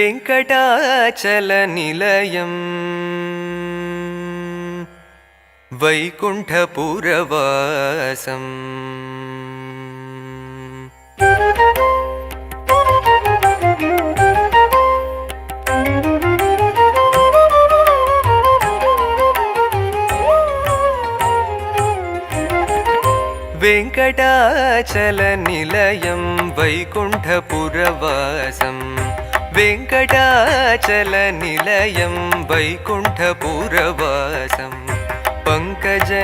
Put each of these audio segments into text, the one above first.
वेङ्कटाचलनिलयम् वैकुण्ठपुरवासम् वेङ्कटाचलनिलयं वैकुण्ठपुरवासं वेङ्कटाचलनिलयं वैकुण्ठपुरवासं पङ्कजनेत्रं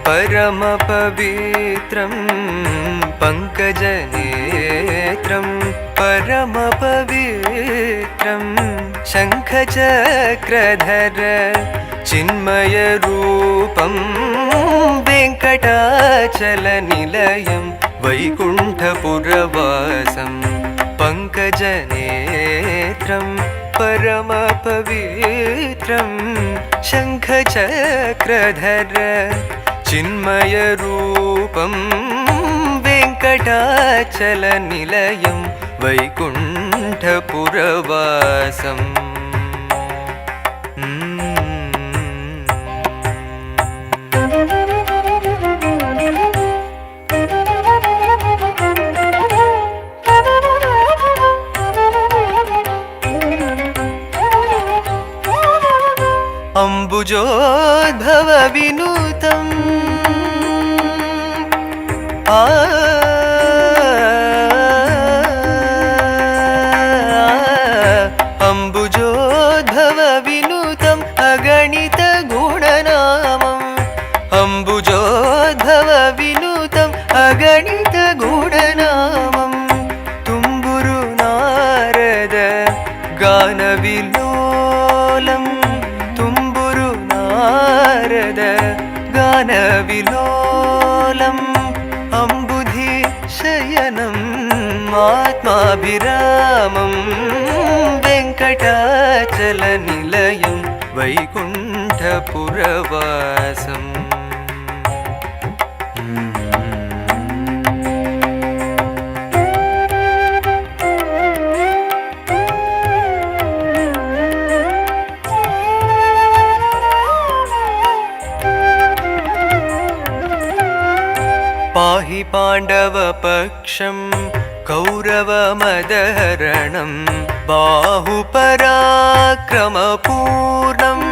परमपवित्रं पङ्कजनेत्रं परमपवित्रं शङ्खचक्रधर चिन्मयरूपं वेङ्कटाचलनिलयं वैकुण्ठपुरवासं पङ्कजनेत्रं परमपवित्रं शङ्खचक्रधर चिन्मयरूपं वेङ्कटाचलनिलयं वैकुण्ठपुरवासम् अम्बुजोद्भव विनुतम् अम्बुजोद्भव विनुतम् अगणित गुणनामम् अम्बुजोद्भव विनुतम् अगणित गुणनामम् तुम्बुरु नारद गानविलोलम् गानविलोलम् अम्बुधिशयनम् आत्माभिरामं वेङ्कटाचलनिलयं वैकुण्ठपुरवासम् पाहि पाण्डवपक्षं कौरवमदहरणं बाहुपराक्रमपूर्णम्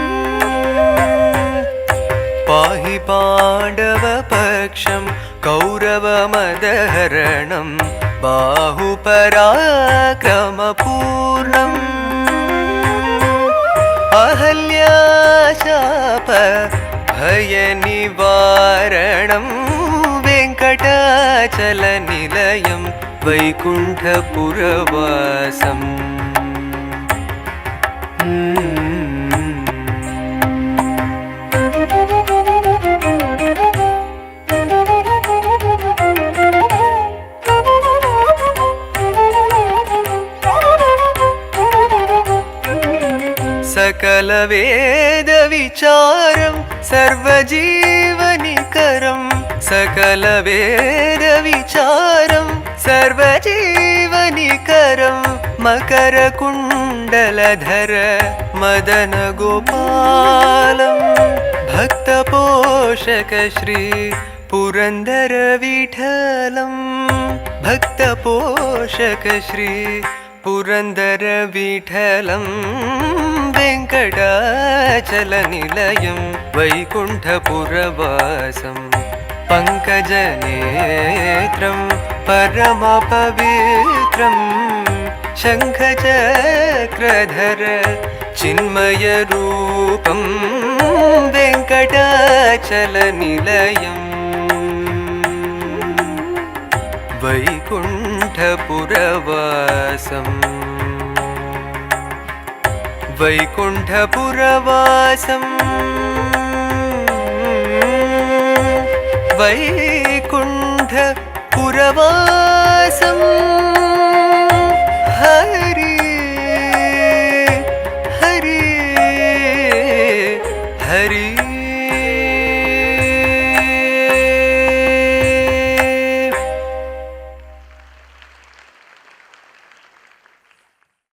पाहि पाण्डवपक्षं कौरवमदहरणं बाहुपराक्रमपूर्णम् अहल्याशाप भयनिवारणं वेङ्कटाचलनिलयं वैकुण्ठपुरवासम् सकलवेदविचारं सर्वजीवनिकरं सकलवेदविचारं सर्वजीवनिकरं मकरकुण्डलधर मदनगोपालं भक्तपोषक श्री पुरन्दरविठलं भक्तपोषक श्री पुरन्दरविठलं वेङ्कटाचलनिलयं वैकुण्ठपुरवासं पङ्कजनेत्रं परमपवित्रं शङ्खचक्रधर चिन्मयरूपं वेङ्कटाचलनिलयम् वैकुण्ठपुरवासम् वैकुण्ठपुरवासम् वैकुण्ठपुरवासम्